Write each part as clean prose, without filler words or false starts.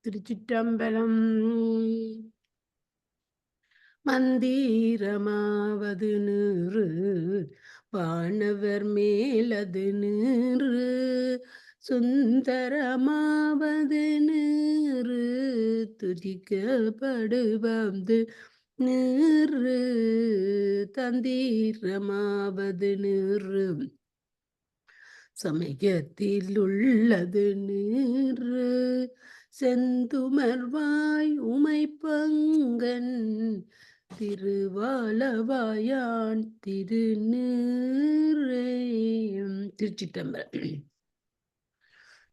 திருச்சிற்றம்பலம். மந்திரமாவது நீறு வானவர் மேலது நீறு சுந்தரமாவது நீறு துதிக்கப்படுவது நீறு தந்திரமாவது நீறு சமயத்தில் உள்ளது நீறு செந்துமர்வாய் உமைப்பங்கன் திருவாலவாயான் திருநீரே. திருச்சிற்றம்பலம்.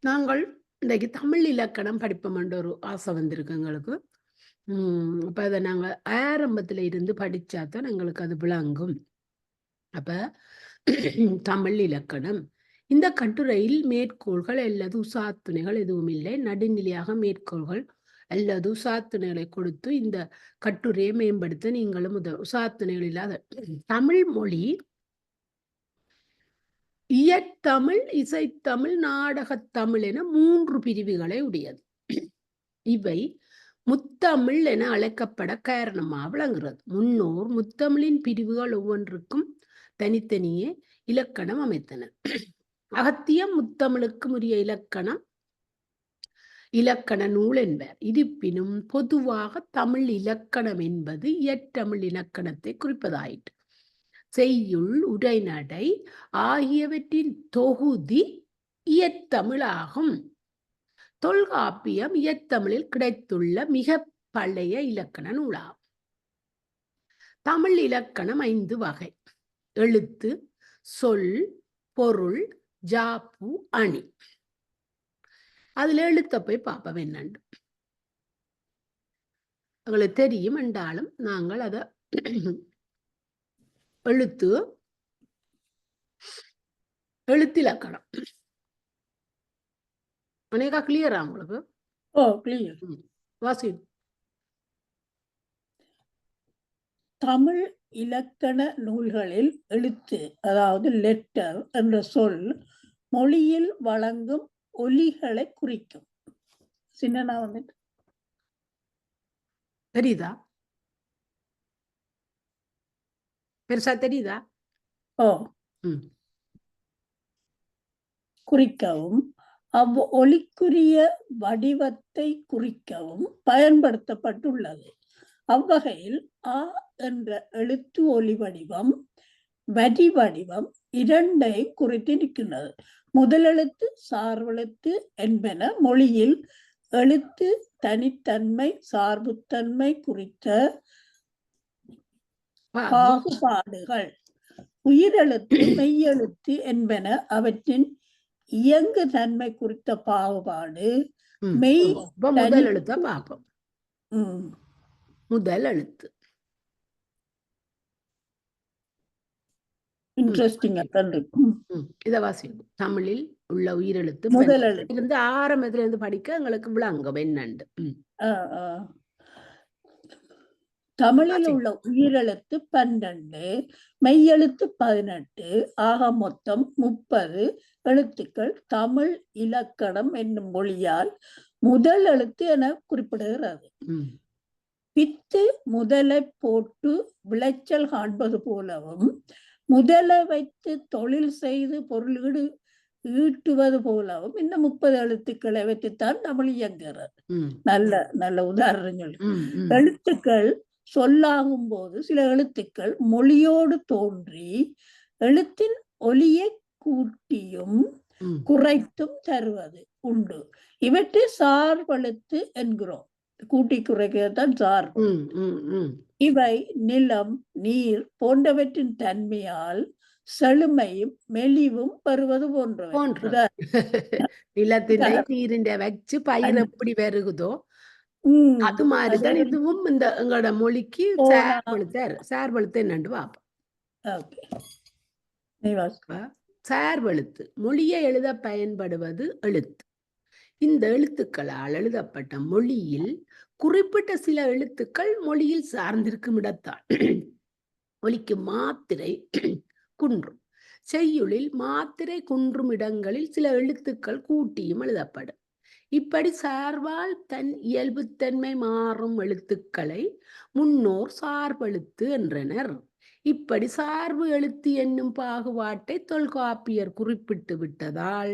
நாங்கள் இன்றைக்கு தமிழ் இலக்கணம் படிப்போம் என்ற ஒரு ஆசை வந்திருக்கு எங்களுக்கு. அப்ப அதை நாங்கள் ஆரம்பத்துல இருந்து படிச்சாதான் எங்களுக்கு அது விளங்கும். அப்ப தமிழ் இலக்கணம் இந்த கட்டுரையில் மேற்கோள்கள் அல்லது உசாத்துணைகள் எதுவும் இல்லை. நடுநிலையாக மேற்கோள்கள் அல்லது உசாத்துணைகளை கொடுத்து இந்த கட்டுரையை மேம்படுத்த நீங்களும் உசாத்துணைகள் இல்லாத தமிழ் மொழி இயற்றமிழ், இசைத்தமிழ், நாடகத்தமிழ் என 3 பிரிவுகளை உடையது. இவை முத்தமிழ் என அழைக்கப்பட காரணமாக விளங்குகிறது. முன்னோர் முத்தமிழின் பிரிவுகள் ஒவ்வொன்றுக்கும் தனித்தனியே இலக்கணம் அமைத்தனர். அகத்தியம் முத்தமிழுக்கு உரிய இலக்கண நூல் என்பர். இருப்பினும் பொதுவாக தமிழ் இலக்கணம் என்பது இயற்றமிழ் இலக்கணத்தை குறிப்பதாயிற்று. செய்யுள், உரைநடை ஆகியவற்றின் தொகுதி இயற்றமிழாகும். தொல்காப்பியம் இயற்றமிழில் கிடைத்துள்ள மிக பழைய இலக்கண நூலாகும். தமிழ் இலக்கணம் 5 வகை: எழுத்து, சொல், பொருள், ஜாப்பு, அணி. அதுல எழுத்த போய் பார்ப்போம் என்னண்டு. உங்களுக்கு தெரியும் என்றாலும் நாங்கள் அத எழுத்திலக்கணம் அநேகா கிளியரா உங்களுக்கு? கிளியர். வாசி. தமிழ் இலக்கண நூல்களில் எழுத்து, அதாவது லெட்டர் என்ற சொல் மொழியில் வழங்கும் ஒலிகளை குறிக்கும். சின்னனா வந்துட்டு தெரியுதா? பெருசா தெரியுதா? குறிக்கவும் ஒலிக்குரிய வடிவத்தை குறிக்கவும் பயன்படுத்தப்பட்டுள்ளது. அவ்வகையில் ஆ என்ற எழுத்து ஒலி வடிவம், வரி வடிவம் 2ஐ குறித்திருக்கின்றது. முதலெழுத்து, சார்பெழுத்து என்பன மொழியில் எழுத்து தனித்தன்மை, சார்புத்தன்மை குறித்த பாகுபாடுகள். உயிரெழுத்து, மெய்யெழுத்து என்பன அவற்றின் இயங்கு தன்மை குறித்த பாகுபாடு. முதல் எழுத்த பார்ப்போம். முதல் எழுத்து இன்ட்ரெஸ்டிங். இத வாசிக்கும். தமிழில் உள்ள உயிரெழுத்து முதல் எழுத்து இருந்து ஆரம்பத்துல இருந்து படிக்க எங்களுக்கு விளங்கும் என்னண்டு. தமிழில் உள்ள உயிரெழுத்து 12, மெய்யெழுத்து 18 ஆக மொத்தம் 30 எழுத்துக்கள் தமிழ் இலக்கணம் என்னும் மொழியால் முதல் எழுத்து என குறிப்பிடுகிறது. பித்து முதலை போட்டு விளைச்சல் காண்பது போலவும், முதலை வைத்து தொழில் செய்து பொருள் ஈட்டுவது போலவும் இந்த 30 எழுத்துக்களை வைத்துத்தான் தமிழ் இயங்குகிறது. நல்ல நல்ல உதாரணங்கள். எழுத்துக்கள் சொல்லாகும் போது சில எழுத்துக்கள் மொழியோடு தோன்றி எழுத்தின் ஒலியை கூட்டியும் குறைத்தும் தருவது உண்டு. இவற்றை சார்பெழுத்து என்கிறோம். கூட்டி குறைக்கத்தான் சார்பு. இவை நிலம், நீர் போன்றவற்றின் தன்மையால் செழுமையும் மெலிவும் பெறுவது போன்றவை. நிலத்தினை நீரின் வச்சு பயிர் எப்படி வருகுதோ அது மாதிரிதான் இதுவும் இந்த எங்களோட மொழிக்கு சார்பெழுத்து என்னண்டு பார்ப்போம். சார்பெழுத்து மொழியை எழுத பயன்படுவது எழுத்து. இந்த எழுத்துக்களால் எழுதப்பட்ட மொழியில் குறிப்பிட்ட சில எழுத்துக்கள் மொழியில் சார்ந்திருக்கும் இடத்தால் ஒலிக்கு மாத்திரை குன்றும். செய்யுளில் மாத்திரை குன்றும் இடங்களில் சில எழுத்துக்கள் கூட்டியும் எழுதப்படும். இப்படி சார்பால் தன் இயல்புத்தன்மை மாறும் எழுத்துக்களை முன்னோர் சார்பெழுத்து என்றனர். இப்படி சார்பு எழுத்து என்னும் பாகுபாட்டை தொல்காப்பியர் குறிப்பிட்டு விட்டதால்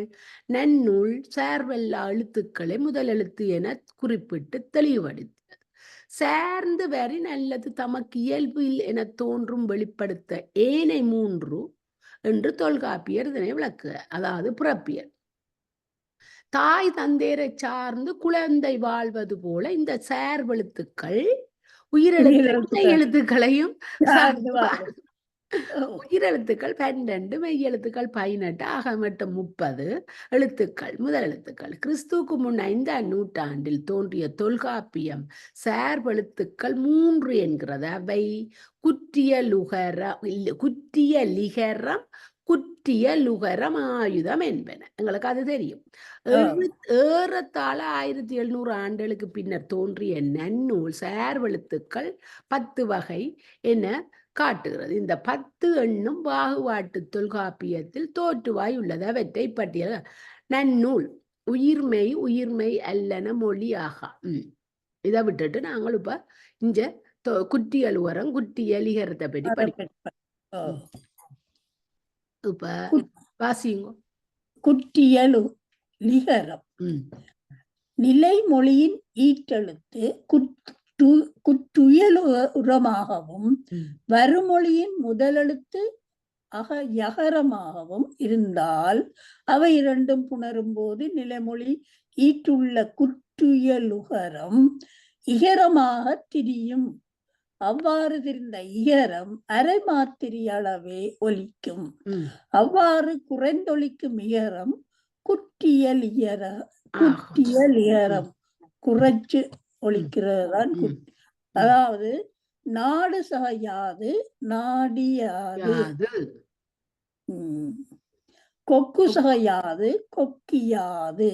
நன்னூல் சார்பல்லா எழுத்துக்களை முதல் எழுத்து என குறிப்பிட்டு தெளிவுபடுத்தியது. சார்ந்து வரின் அல்லது தமக்கு இயல்பில் என தோன்றும் வெளிப்படுத்த ஏனை மூன்று என்று தொல்காப்பியர் இதனை விளக்குகிறார். அதாவது பிறப்பியல். தாய் தந்தையரை சார்ந்து குழந்தை வாழ்வது போல இந்த சார்பெழுத்துக்கள் உயிரெழுத்துக்களையும் உயிரெழுத்துக்கள் 12, மெய்யெழுத்துக்கள் 18, ஆக மட்டும் 30 எழுத்துக்கள் முதல் எழுத்துக்கள். கிறிஸ்துவுக்கு முன் 5ஆம் நூற்றாண்டில் தோன்றிய தொல்காப்பியம் சார்பெழுத்துக்கள் 3 என்கிறது. அவை குற்றியலுகரம் ஆயுதம் என்பன. எங்களுக்கு அது தெரியும். ஏறத்தாழ 1700 ஆண்டுகளுக்கு பின்னர் தோன்றிய நன்னூல் சார்பெழுத்துக்கள் 10 வகை என காட்டுகிறது. இந்த 10 எண்ணும் பாகுபாட்டு தொல்காப்பியத்தில் தோற்றுவாய் உள்ளது. அவற்றை பட்டியல். நன்னூல் உயிர்மெய் அல்லன மொழியாக. இதை விட்டுட்டு நாங்கள் இப்ப இங்க குற்றியலுகரம் குற்றியலிகரத்தை பற்றி படிப்போம். இப்ப வாசிங்க. குற்றியலுகரம் நிலைமொழியின் ஈற்றெழுத்து குற்றுயலுரமாகவும் வருமொழியின் முதலெழுத்து யகரமாகவும் இருந்தால் அவை இரண்டும் புணரும் போது நிலைமொழி ஈற்றுள்ள குற்றுயலுகரம் இகரமாக திரியும். அவ்வாறு திரிந்த இகரம் அரை மாத்திரையளவே ஒலிக்கும். அவ்வாறு குறைந்தொலிக்கும் இகரம் குற்றியலிகரம் குறைச்சு ஒலிக்கிறதுதான். அதாவது நாடு சகையாது நாடியாது, கொக்கு சகையாது கொக்கியாது,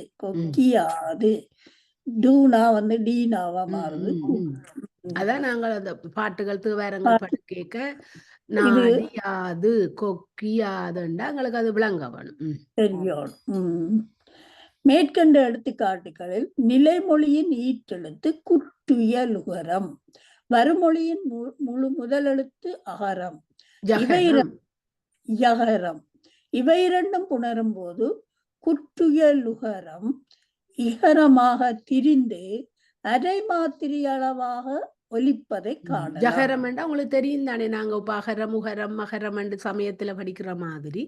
டூனா டீனாவா மாறுது. அதான் நாங்கள் அந்த பாட்டுகள் தேவாரங்கள் பாட்டு கேட்க நாடியாது கொக்கியாதுண்டா எங்களுக்கு அது விளங்க வேணும், தெரியும். மேற்கண்ட எடுத்துக்காட்டுகளில் நிலைமொழியின் ஈற்றெழுத்து குற்றுயலுகரம், வருமொழியின் முதலெழுத்து அகரம், யகரம். இவை இரண்டும் புணரும் போது குற்றுயலுகரம் இகரமாக திரிந்து அரை மாத்திரை அளவாக ஒலிப்பதை காணலாம். ஜகரம் என்றா உங்களுக்கு தெரியும் தானே, நாங்க இப்ப அகரம் உகரம் மகரம் என்று சமயத்துல படிக்கிற மாதிரி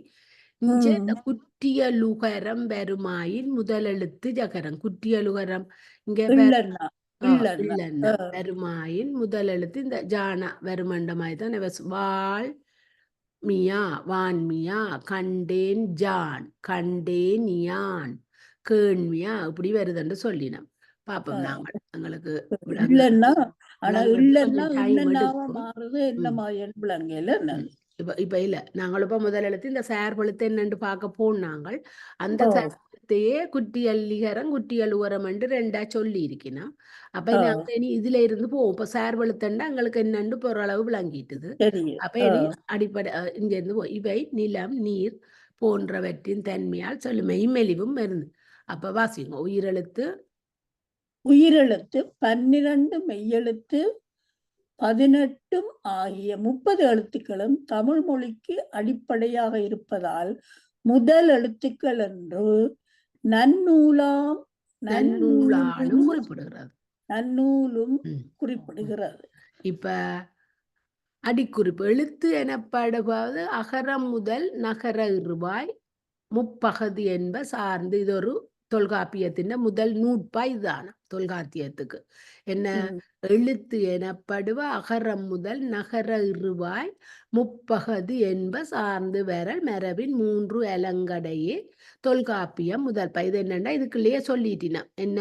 இந்த குற்றியலுகரம் வருமாயின் முதலெழுத்து ஜகரம். குற்றியலுகரம் இங்க வருமாயின் முதலெழுத்து இந்த ஜானா வருமண்டமாய் தான் வாழ் மியா வான்மியா கண்டேன் ஜான் கண்டேன் யான் கேண்மியா இப்படி வருதுன்னு சொல்லினோம். பாப்போம் நாங்கள் எங்களுக்கு இப்ப இல்ல நாங்கள் இப்ப முதல் எழுத்து இந்த சார்பெழுத்து என்னன்னு பார்க்க போனாங்கள். அந்த சார்பெழுத்தையே குற்றியலிகரம் குற்றியலுகரம் என்று 2ஆ சொல்லி இருக்கணும். அப்ப நாங்க இனி இதுல இருந்து போவோம். இப்ப சார்பெழுத்துன்னா எங்களுக்கு என்னன்னு ஓரளவு விளங்கிட்டுது. அப்ப இனி அடிப்படை இங்க இருந்து இவை நிலம் நீர் போன்றவற்றின் தன்மையால் சொல்லுமை மெலிவும் மருந்து. அப்ப வாசிங்க. உயிரெழுத்து 12 மெய்யெழுத்து 18 ஆகிய 30 எழுத்துக்களும் தமிழ் மொழிக்கு அடிப்படையாக இருப்பதால் முதல் எழுத்துக்கள் என்று நன்னூலும் குறிப்பிடுகிறது. இப்ப அடிக்குறிப்பு எழுத்து எனப்படுவது அகரம் முதல் நகர இறுவாய் முப்பகுதி என்ப சார்ந்து. இது ஒரு தொல்காப்பியத்தின் முதல் நூற்பா. இதுதான தொல்காப்பியத்துக்கு என்ன எழுத்து எனப்படுவ அகரம் முதல் நகர இறுவாய் முப்பகுதி என்ப சார்ந்து வரல் மரபின் 3 அலங்கடையே தொல்காப்பியம் முதல் இது என்னன்னா இதுக்குள்ளேயே சொல்லிட்டினா என்ன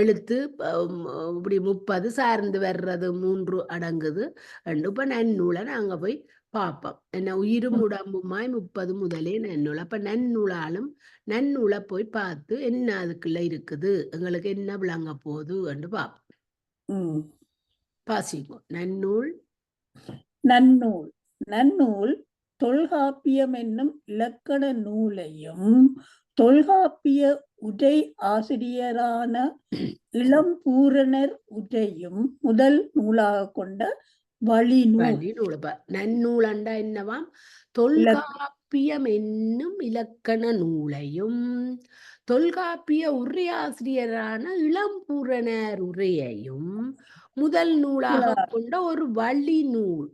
எழுத்து இப்படி 30 சார்ந்து வர்றது 3 அடங்குது. இப்ப நன்னூலை நாங்க போய் பார்ப்போம். என்ன உயிரும் உடம்புமாய் 30 முதலே நன்னூல். அப்ப நன்னூலாலும் நன்னூலை போய் பார்த்து என்ன அதுக்குள்ள இருக்குது எங்களுக்கு என்ன விளங்க போகுது என்று பார்ப்போம். பாசிப்போம். நன்னூல் தொல்காப்பியம் என்னும் இலக்கண நூலையும் தொல்காப்பிய உரை ஆசிரியரான இளம்பூரணர் உரையும் முதல் நூலாக கொண்ட வழிநூல். வழிநூல். நன்னூல் அண்டா என்னவாம்? தொல்காப்பியம் என்னும் இலக்கண நூலையும் தொல்காப்பிய உரையாசிரியரான இளம்பூரணர் உரையையும் முதல் நூலாக கொண்ட ஒரு வழிநூல்.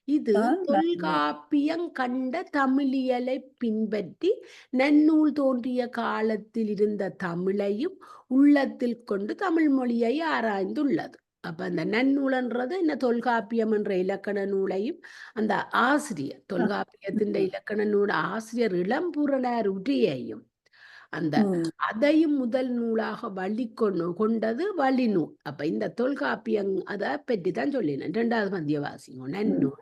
இது தொல்காப்பியம் கண்ட தமிழியலை பின்பற்றி நன்னூல் தோன்றிய காலத்தில் இருந்த தமிழையும் உள்ளத்தில் கொண்டு தமிழ் மொழியை ஆராய்ந்துள்ளது. அப்ப அந்த நன்னூலன்றது என்ன? தொல்காப்பியம் என்ற இலக்கண நூலையும் அந்த ஆசிரியர் தொல்காப்பியத்தின் இலக்கண நூல் ஆசிரியர் இளம்பூரணர் உரையையும் அந்த அதையும் முதல் நூலாக கொண்டது வழிநூல். அப்ப இந்த தொல்காப்பியம் அதை பற்றி தான் சொல்லினேன். 2வது பந்திய வாசிங்க. நன்னூல்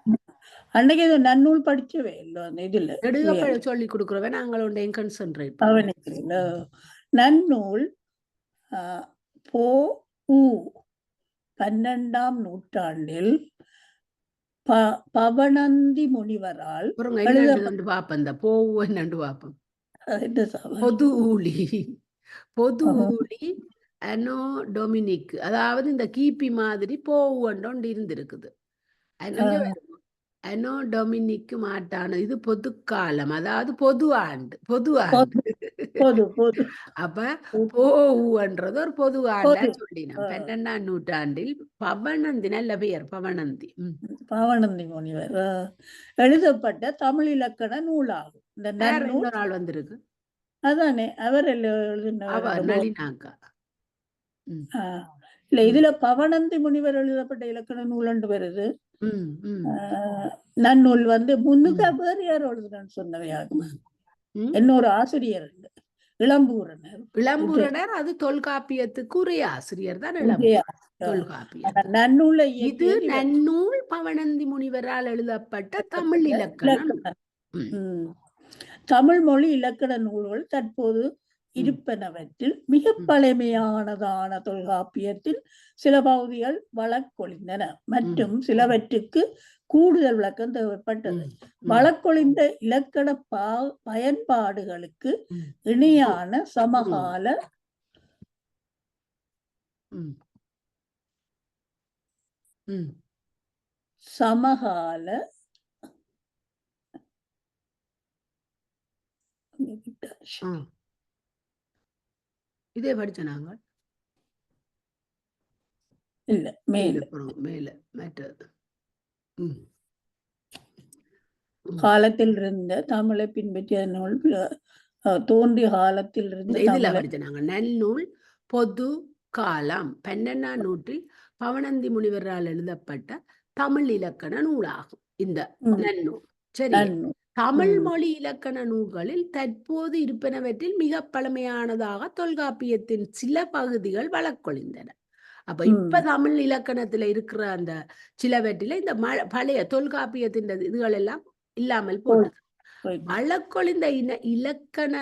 அன்னைக்கு நன்னூல் படிச்சவே இல்லை. இதுல நெடுக சொல்லி கொடுக்குறவன் நாங்கள் ஒன்றையும் கான்சென்ட்ரேட் நன்னூல் போ 12ஆம் நூற்றாண்டில் பவணந்தி முனிவரால் பாப்பம். போவு என்னண்டு பாப்போம். பொது ஊழி அனோ டொமினிக், அதாவது இந்த கிபி மாதிரி போவுண்டு இருந்திருக்குது. அனோ டொமினிக் மாட்டான இது பொதுக்காலம், அதாவது பொது ஆண்டு. அப்ப போவுன்றது ஒரு பொது ஆண்டா சொல்லினோம். 12ஆம் நூற்றாண்டில் பவணந்தி, நல்ல பெயர் பவணந்தி முனிவர் எழுதப்பட்ட தமிழ் இலக்கண நூலாகும். இந்த நாள் வந்திருக்கு. அதானே அவர் நளினாக்கா. இல்ல, இதுல பவணந்தி முனிவர் எழுதப்பட்ட இலக்கண நூல் வருது. நன்னூல் முன்னுக்க வேறு யார் எழுதுன்னு சொன்னவையாகும். இன்னொரு ஆசிரியர் இளம்பூரணர். அது தொல்காப்பியத்துக்கு உரிய ஆசிரியர் தான் தொல்காப்பியம். நன்னூலை இது நன்னூல் பவணந்தி முனிவரால் எழுதப்பட்ட தமிழ் இலக்கணம். தமிழ் மொழி இலக்கண நூல்கள் தற்போது இருப்பனவற்றில் மிக பழமையானதான தொல்காப்பியத்தில் சில பகுதிகள் வழக்கொழிந்தன மற்றும் சிலவற்றுக்கு கூடுதல் விளக்கம் தேவைப்பட்டது. வழக்கொழிந்த இலக்கண பயன்பாடுகளுக்கு இணையான சமகால இதே படிச்ச நாங்கள் இல்ல மேல மற்றது காலத்தில் இருந்த தமிழை பின்பற்றிய நூல் தோன்றிய காலத்தில் இருந்த இதுல படிச்ச நாங்கள் நன்னூல் பொது காலம் 12ஆம் நூற்றில் பவணந்தி முனிவரால் எழுதப்பட்ட தமிழ் இலக்கண நூலாகும் இந்த நன்னூல். சரி, தமிழ் மொழி இலக்கண நூல்களில் தற்போது இருப்பனவற்றில் மிக பழமையானதாக தொல்காப்பியத்தின் சில பகுதிகள் வழக்கொழிந்தன. அப்ப இப்ப தமிழ் இலக்கணத்துல இருக்கிற அந்த சிலவற்றில இந்த பழைய தொல்காப்பியத்தின் இதுகள் எல்லாம் இல்லாமல் போட்டது. வழக்கொழிந்த இலக்கண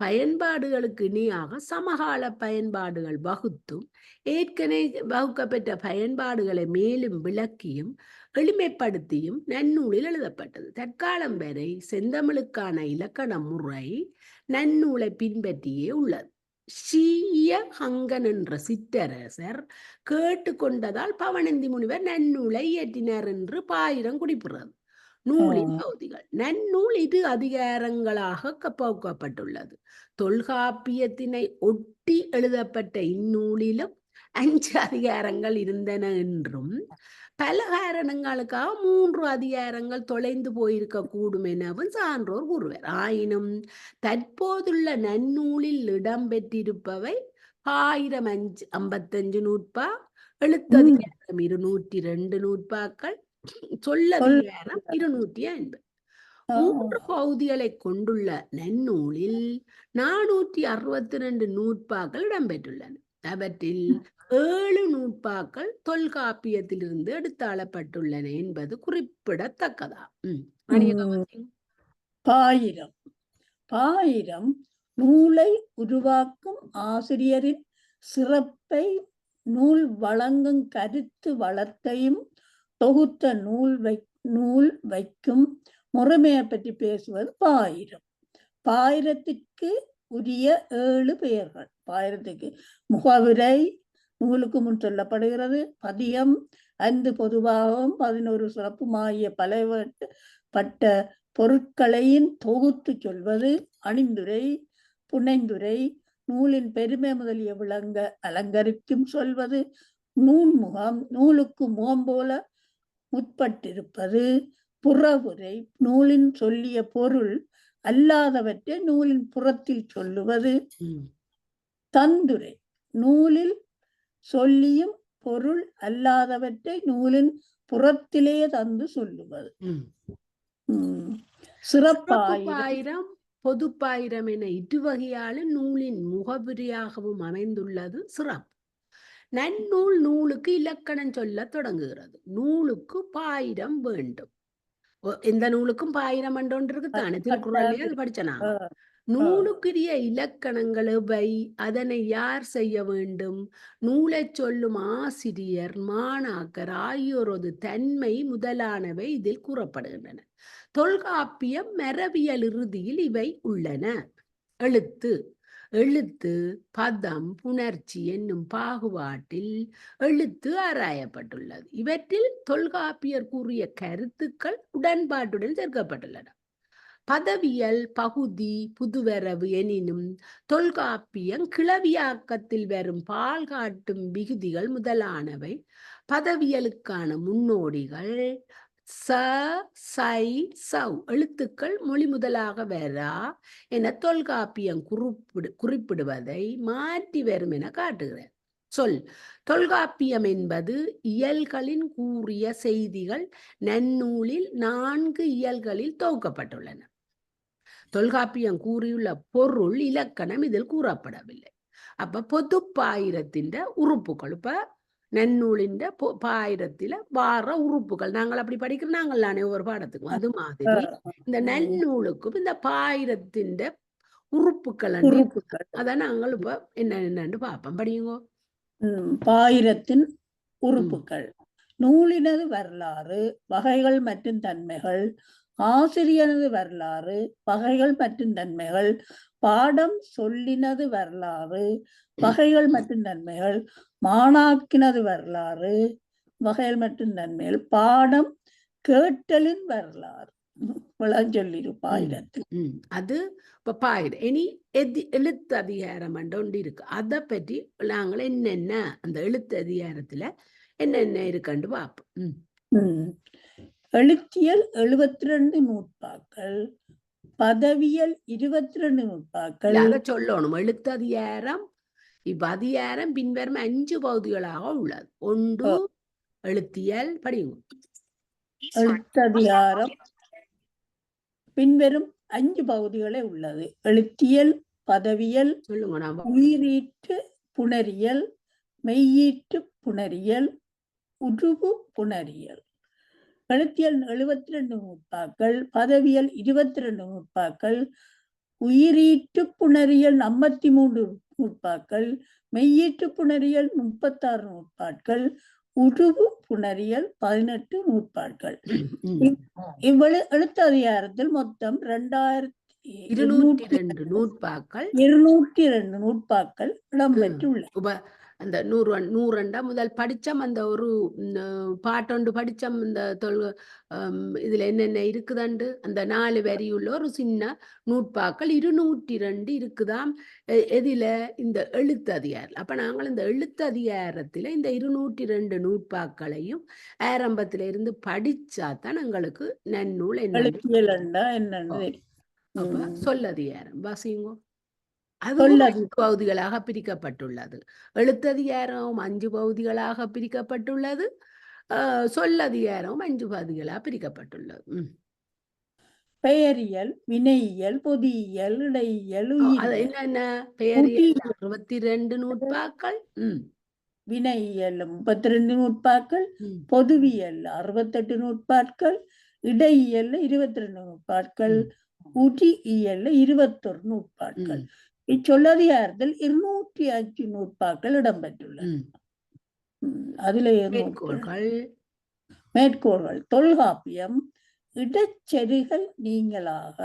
பயன்பாடுகளுக்கு இணையாக சமகால பயன்பாடுகள் வகுத்தும் ஏற்கனவே வகுக்கப்பட்ட பயன்பாடுகளை மேலும் விளக்கியும் எளிமைப்படுத்தியும் நன்னூலில் எழுதப்பட்டது. தற்காலம் வரை செந்தமிழுக்கான இலக்கண முறை நன்னூலை பின்பற்றியே உள்ளது. சீயஹங்கன் என்ற சிற்றரசர் கேட்டுக்கொண்டதால் பவணந்தி முனிவர் நன்னூலை இயற்றினார் என்று பாயிரம் குறிப்பிடுறது. நூலின் பகுதிகள். நன்னூல் இது அதிகாரங்களாக பகுக்கப்பட்டுள்ளது. தொல்காப்பியத்தினை ஒட்டி எழுதப்பட்ட இந்நூலிலும் 5 அதிகாரங்கள் இருந்தன என்றும் பல காரணங்களுக்காக 3 அதிகாரங்கள் தொலைந்து போயிருக்க கூடும் எனவும் சான்றோர் கூறுவர். ஆயினும் தற்போதுள்ள நன்னூலில் இடம்பெற்றிருப்பவை 1055 நூற்பா, எழுத்ததிகாரம் 202 நூற்பாக்கள், சொல்லதிகாரம் 250. 3 பகுதிகளை கொண்டுள்ள நன்னூலில் 462 நூற்பாக்கள் இடம்பெற்றுள்ளன. அவற்றில் 7 நூற்பாக்கள் தொல்காப்பியத்திலிருந்து எடுத்தாளப்பட்டுள்ளன என்பது குறிப்பிடத்தக்கதா. பாயிரம் நூலை உருவாக்கும் ஆசிரியரின் சிறப்பை, நூல் வழங்கும் கருத்து வளத்தையும் தொகுத்த நூல் வைக்கும் முறைமையை பற்றி பேசுவது பாயிரம். பாயிரத்திற்கு உரிய 7 பெயர்கள். பாயிரத்துக்கு முகவுரை நூலுக்கு முன் சொல்லப்படுகிறது. பதியம் 5 பொதுவாகவும் 11 சிறப்புமாகிய பலவட்ட பொருட்களையும் தொகுத்து சொல்வது. அணிந்துரை, புனைந்துரை, நூலின் பெருமை முதலிய விளங்க அலங்கரிக்கும் சொல்வது. நூன்முகம், நூலுக்கு முகம் போல முற்பட்டிருப்பது. புறவுரை, நூலின் சொல்லிய பொருள் அல்லாதவற்றை நூலின் புறத்தில் சொல்லுவது. தந்துரை, நூலில் சொல்லியும் பொருள் அல்லாதவற்றை நூலின் புறத்திலே தந்து சொல்லுவது. சிறப்பாயிரம், பொதுப்பாயிரம் என இருவகையால நூலின் முகவுரையாகவும் அமைந்துள்ளது சிறப்பு. நன்னூல் நூலுக்கு இலக்கணம் சொல்ல தொடங்குகிறது. நூலுக்கு பாயிரம் வேண்டும். எந்த நூலுக்கும் பாயிரம் ஒன்று இருக்குத்தானே, திருக்குறள்லயே அது படிச்சனாங்க. நூலுக்குரிய இலக்கணங்கள் எவை, அதனை யார் செய்ய வேண்டும், நூலை சொல்லும் ஆசிரியர், மாணாக்கர் ஆகியோரது தன்மை முதலானவை இதில் கூறப்படுகின்றன. தொல்காப்பியம் மரபியல் இறுதியில் இவை உள்ளன. எழுத்து, எழுத்து, பதம், புணர்ச்சி என்னும் பாகுபாட்டில் எழுத்து ஆராயப்பட்டுள்ளது. இவற்றில் தொல்காப்பியர் கூறிய கருத்துக்கள் உடன்பாட்டுடன் சேர்க்கப்பட்டுள்ளன. பதவியல் பகுதி புதுவரவு எனினும் தொல்காப்பியம் கிளவியாக்கத்தில் வரும் பால் காட்டும் விகுதிகள் முதலானவை பதவியலுக்கான முன்னோடிகள். ச, சை, சவ் எழுத்துக்கள் மொழி முதலாக வரா என தொல்காப்பியம் குறிப்பிடுவதை மாற்றி வரும் என காட்டுகிறார். சொல், தொல்காப்பியம் என்பது இயல்களின் கூறிய செய்திகள் நன்னூலில் 4 இயல்களில் தொகுக்கப்பட்டுள்ளன. தொல்காப்பியம் கூறியுள்ள பொருள் இலக்கணம் இதில் கூறப்படவில்லை. அப்ப பொதுப்பாயிரத்தின் உறுப்புகள், இப்ப நன்னூலின் பாயிரத்தில வார உறுப்புகள் நாங்கள் அப்படி படிக்கிறோம், நாங்கள்லானே ஒவ்வொரு பாடத்துக்கும். அது மாதிரி இந்த நன்னூலுக்கும் இந்த பாயிரத்தின் உறுப்புகள் அதான் நாங்கள் இப்ப என்னன்னு பார்ப்போம். படியுங்கோ. பாயிரத்தின் உறுப்புகள். நூலினது வரலாறு, வகைகள் மற்றும் தன்மைகள். ஆசிரியனது வரலாறு, வகைகள் மற்றும் தன்மைகள். பாடம் சொல்லினது வரலாறு, வகைகள் மற்றும் தன்மைகள். மாணாக்கினது வரலாறு, வகைகள் மற்றும் தன்மைகள். பாடம் கேட்டலின் வரலாறு. விளஞ்சொல்லிரு பாயிரத்தில். அது இப்ப பாயிரம். இனி எழுத்து அதிகாரம் ஒன்று இருக்கு. அதை பற்றி நாங்கள் என்னென்ன அந்த எழுத்து அதிகாரத்துல என்னென்ன இருக்குன்னு பார்ப்போம். எழுத்தியல் 72 நூற்பாக்கள், பதவியல் 22 நூற்பாக்கள். அதை சொல்லணும். எழுத்து அதிகாரம் இப்ப அதிகாரம் பின்வரும் 5 பகுதிகளாக உள்ளது. ஒன்று எழுத்தியல். படியுங்க. எழுத்து அதிகாரம் பின்வரும் 5 பகுதிகளே உள்ளது. எழுத்தியல், பதவியல், சொல்லுங்க. உயிரீட்டு புணரியல், மெய்யீட்டு புணரியல், உருவு புணரியல். எழுத்தியல் 72 நூற்பாக்கள், பதவியல் 22 நூற்பாக்கள், உயிரீட்டு புணரியல் 53 நூற்பாக்கள், மெய்யீட்டு புணரியல் 36 நூற்பாக்கள், உருவு புணரியல் 18 நூற்பாக்கள். இவ்வளவு எழுத்து அதிகாரத்தில் மொத்தம் 2202 நூற்பாக்கள் இடம்பெற்றுள்ளன. அந்த 100 முதல் படிச்சம் அந்த ஒரு பாட்டொண்டு படிச்சம். இந்த இதுல என்னென்ன இருக்குதாண்டு அந்த 4 வரியுள்ள ஒரு சின்ன நூற்பாக்கள் 202 இருக்குதாம். எதில? இந்த எழுத்து அதிகாரம். அப்ப நாங்கள் இந்த எழுத்து அதிகாரத்துல இந்த 202 நூற்பாக்களையும் ஆரம்பத்தில இருந்து படிச்சாதான் எங்களுக்கு நன்னூல் என்ன. சொல்லதிகாரம் வாசிங்கோ. அது பகுதிகளாக பிரிக்கப்பட்டுள்ளது. எழுத்ததிகாரம் 5 பகுதிகளாக பிரிக்கப்பட்டுள்ளது. சொல்லதிகாரம் 5 பகுதிகளாக பிரிக்கப்பட்டுள்ளது. பெயரியல், வினையியல், பொதியியல், இடையியல், என்னென்ன? பெயரியல் 62 நூற்பாக்கள், வினையியல் 32 நூற்பாக்கள், பொதுவியல் 68 நூற்பாக்கள், இடையியல் 22 நூற்பாக்கள், உரியியல் 21 நூற்பாக்கள். இச்சொல்லதிகாரத்தில் 205 நூற்பாக்கள் இடம்பெற்றுள்ளன. அதிலே மேற்கோள்கள். தொல்காப்பியம் இடச்செருகல் நீங்களாக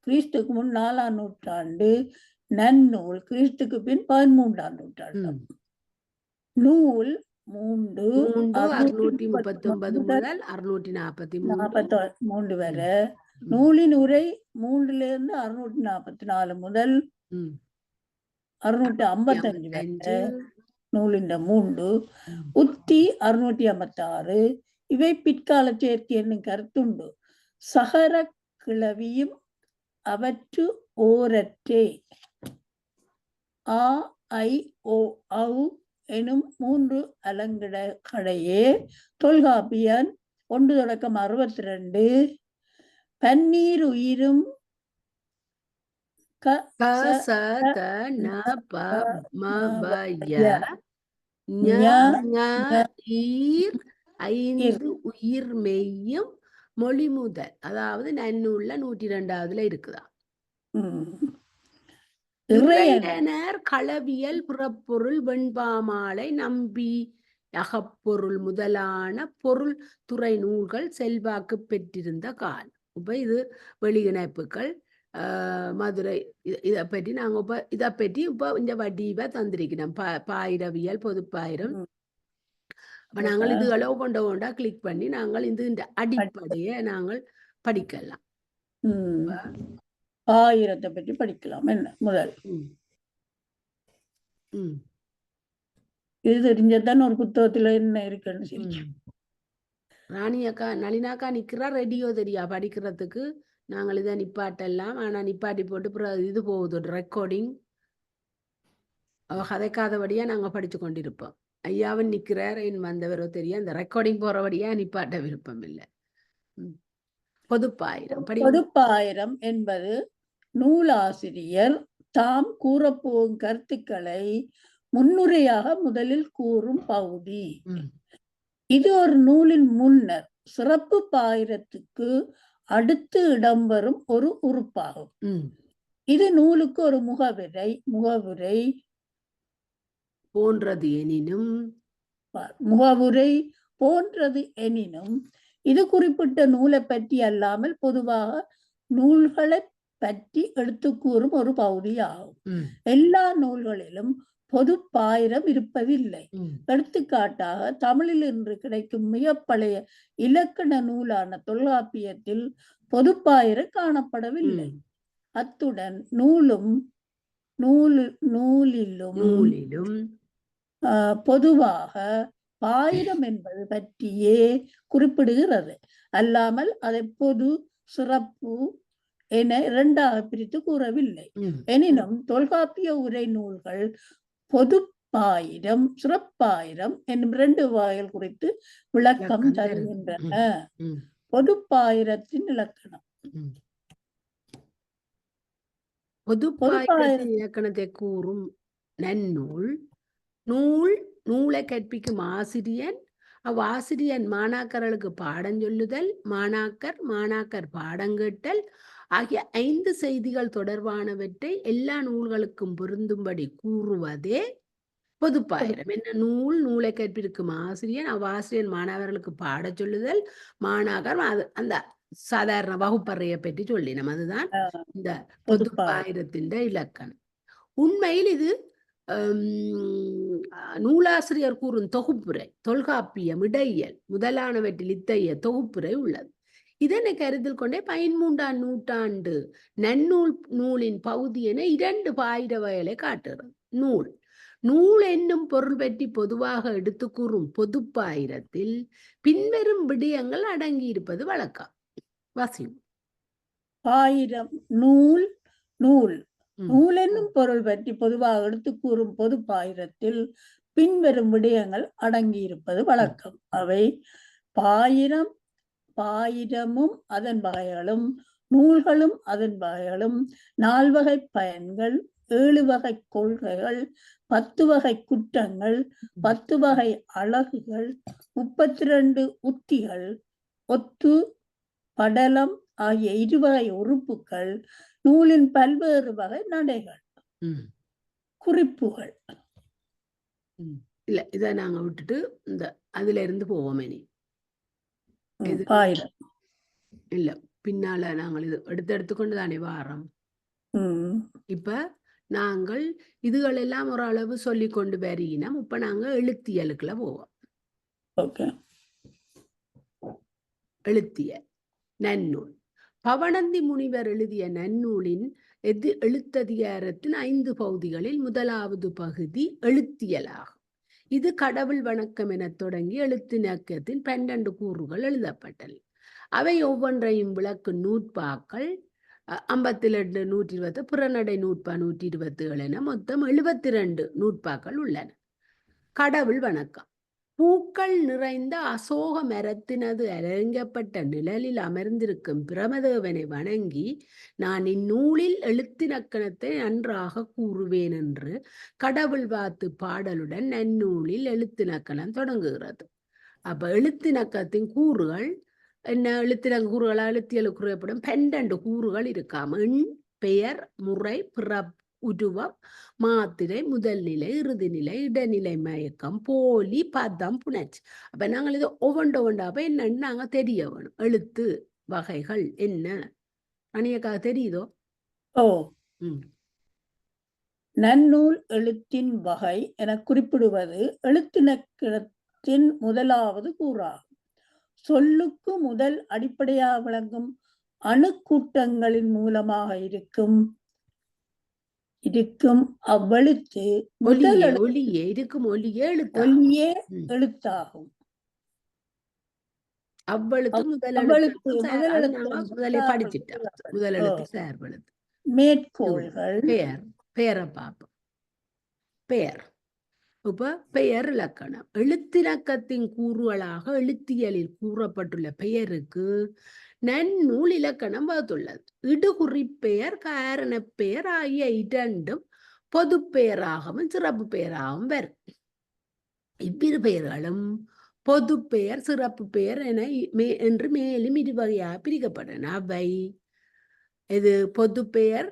கிறிஸ்துக்கு முன் 4ஆம் நூற்றாண்டு நன்னூல் கிறிஸ்துக்கு பின் 13ஆம் நூற்றாண்டு. நூல் 3 639 முதல் 643 வரை. நூலின் உரை 3லிருந்து 644 முதல் 655 வரை. நூலின் 3 உத்தி 656. இவை பிற்கால சேர்க்கை என்னும் கருத்துண்டு. சகர கிளவியும் அவற்று ஓரற்றே ஆ ஐ ஓ ஔ எனும் 3 அலங்கடையே தொல்காப்பியன் 1-62 பன்னீர் உயிரும் உயிர் மெய்யும் மொழி முதல், அதாவது நன்னூல்ல 102ஆவதுல இருக்குதா. இறையனர் களவியல் புறப்பொருள் வெண்பாமாலை நம்பி அகப்பொருள் முதலான பொருள் துறை நூல்கள் செல்வாக்கு பெற்றிருந்த காலம். இப்ப இது வெளியிணைப்புகள் மதுரை இதை பற்றி நாங்க இதை பற்றி இப்ப இந்த வடிவ தந்திருக்கிறோம். பாயிரவியல் பொதுப்பாயிரம். அப்ப நாங்கள் இது அளவு கொண்டா கிளிக் பண்ணி நாங்கள் இந்த அடிப்படையை நாங்கள் படிக்கலாம். ஆயிரத்தை பற்றி படிக்கலாம். என்ன முதல் இது தெரிஞ்சதான் ஒரு புத்தகத்துல என்ன இருக்குன்னு சொல்லி. ராணி அக்கா நளினாக்கா நிக்கிறா, ரெடியோ தெரியா படிக்கிறதுக்கு. நாங்கள் இதை நிப்பாட்டெல்லாம், ஆனா நிப்பாட்டி போட்டு இது போகுது ரெக்கார்டிங். அவ கதைக்காதபடியா நாங்க படிச்சு கொண்டிருப்போம். ஐயாவும் நிக்கிறார், என் வந்தவரோ தெரியும். அந்த ரெக்கார்டிங் போறபடியா நிப்பாட்ட விருப்பம் இல்லை. பொதுப்பாயிரம். பொதுப்பாயிரம் என்பது நூலாசிரியர் தாம் கூறப்போகும் கருத்துக்களை முன்னுரையாக முதலில் கூறும் பகுதி. இது ஒரு நூலின் முன்னர் சிறப்பு பாயிரத்துக்கு அடுத்து இடம்பெறும் ஒரு உறுப்பாகும். இது நூலுக்கு ஒரு முகவுரை போன்றது எனினும் இது குறிப்பிட்ட நூலை பற்றி அல்லாமல் பொதுவாக நூல்களை பற்றி எடுத்து கூறும் ஒரு பகுதி ஆகும். எல்லா நூல்களிலும் பொது பாயிரம் இருப்பதில்லை. எடுத்துக்காட்டாக தமிழில் இன்று கிடைக்கும் மிக பழைய இலக்கண நூலான தொல்காப்பியத்தில் பொதுப்பாயிரம் காணப்படவில்லை. அத்துடன் நூலிலும் பொதுவாக பாயிரம் என்பது பற்றியே குறிப்பிடுகிறது, அல்லாமல் அதை பொது சிறப்பு என இரண்டாக பிரித்து கூறவில்லை. எனினும் தொல்காப்பிய உரை நூல்கள் பொது பாயிரம் சிறப்பாயிரம் என்னும் 2 வகைகள் குறித்து விளக்கம் தருகின்றன. பொதுப்பாயிரத்தின் இலக்கணம். பொதுப்பாயிரத்தின் இலக்கணத்தை கூறும் நன்னூல் நூலை கற்பிக்கும் ஆசிரியன், அவ்வாசிரியன் மாணாக்கர்களுக்கு பாடம் சொல்லுதல், மாணாக்கர் பாடம் கேட்டல் ஆகிய 5 செய்திகள் தொடர்பானவற்றை எல்லா நூல்களுக்கும் பொருந்தும்படி கூறுவதே பொதுப்பாயிரம். என்ன நூலை கற்பிக்கும் ஆசிரியன், அவ்வாசிரியன் மாணவர்களுக்கு பாட சொல்லுதல், மாணாக்கர் அந்த சாதாரண வகுப்பறையை பற்றி சொல்லினோம். அதுதான் இந்த பொதுப்பாயிரத்தின் இலக்கணம். உண்மையில் இது நூலாசிரியர் கூறும் தொகுப்புரை, தொல்காப்பியம், இடையியல் முதலானவற்றில் இத்தகைய தொகுப்புரை உள்ளது. இதனை கருத்தில் கொண்டே 13ஆம் நூற்றாண்டு நன்னூலின் பகுதி என 2 பாயிர வகைகளை காட்டுகிறது. நூல் என்னும் பொருள் பற்றி பொதுவாக எடுத்து கூறும் பொதுப்பாயிரத்தில் பின்வரும் விடயங்கள் அடங்கி இருப்பது வழக்கம். வாசியும். பாயிரம் நூல் என்னும் பொருள் பற்றி பொதுவாக எடுத்து கூறும் பொது பாயிரத்தில் பின்வரும் விடயங்கள் அடங்கியிருப்பது வழக்கம். அவை பாயிரமும் அதன் வகைகளும், நூல்களும் அதன் வகைகளும், 4 வகை பயன்கள், 7 வகை கொள்கைகள், 10 வகை குற்றங்கள், 10 வகை அழகுகள், 32 உத்திகள், ஒத்து படலம் ஆகிய 2 வகை உறுப்புகள், நூலின் பல்வேறு வகை நடைகள், குறிப்புகள். இல்ல இதை நாங்க விட்டுட்டு இந்த அதுல இருந்து போவோம். இனி இல்ல பின்னால நாங்கள் இது எடுத்துக்கொண்டு தானே வாரம். இப்ப நாங்கள் இதுகளெல்லாம் ஓரளவு சொல்லி கொண்டு வரினோம். இப்ப நாங்க எழுத்தியலுக்குள்ள போவோம். ஓகே. எழுத்தியல் நன்னூல். பவணந்தி முனிவர் எழுதிய நன்னூலின் எழுத்ததிகாரத்தின் 5 பகுதிகளில் முதலாவது பகுதி எழுத்தியலாகும். இது கடவுள் வணக்கம் என தொடங்கி எழுத்திணக்கத்தின் 12 கூறுகள் எழுதப்பட்டன. அவை ஒவ்வொன்றையும் விளக்கும் நூற்பாக்கள் 52 120, புறநடை நூற்பா 127 என மொத்தம் 72 நூற்பாக்கள் உள்ளன. கடவுள் வணக்கம். பூக்கள் நிறைந்த அசோக மரத்தினது அரங்கப்பட்ட நிழலில் அமர்ந்திருக்கும் பிரமதேவனை வணங்கி நான் இந்நூலில் எழுத்திணக்கணத்தை நன்றாக கூறுவேன் என்று கடவுள் வாழ்த்து பாடலுடன் நன்னூலில் எழுத்திணக்கணம் தொடங்குகிறது. அப்ப எழுத்திணக்கத்தின் கூறுகள் என்ன? எழுத்திணக்க கூறுகளா எழுத்தியல் குறிப்பிடும் 12 கூறுகள் இருக்காம. எண், பெயர், முறை, பிறப்பு, உருவம், மாத்திரை, முதல் நிலை, இறுதி நிலை, இடைநிலை, மயக்கம், போலி, பதம், புணர்ச்சி. அப்ப நாங்கள் இது ஒவ்வொன்றா அப்ப என்னன்னு நாங்க தெரிய வேணும். எழுத்து வகைகள் என்ன அணியக்காக தெரியுதோ? ஓ. நன்னூல் எழுத்தின் வகை என குறிப்பிடுவது எழுத்திணக்கத்தின் முதலாவது கூறாகும். சொல்லுக்கு முதல் அடிப்படையாக விளங்கும் அணுக்கூட்டங்களின் மூலமாக இருக்கும் அவ்வெழுத்து ஒலியே எழுத்தாகும். அவ்வெழுத்து முதல் எழுத்து சார்பெழுத்து. மேற்கோள்கள் பெயரை பார்ப்போம். பெயர். இப்ப பெயர் இலக்கணம். எழுத்திணக்கத்தின் கூறுகளாக எழுத்தியலில் கூறப்பட்டுள்ள பெயருக்கு நன்னூல் இலக்கணம் வகுத்துள்ளது. இடுகுறிப்பெயர், காரணப் பெயர் ஆகிய இரண்டும் பொது பெயராகவும் சிறப்பு பெயராகவும் வரும். இவ்விரு பெயர்களும் பொது பெயர், சிறப்பு பெயர் என்று மேலும் இருவகையாக பிரிக்கப்பட்டன. அவை இது பொது பெயர்.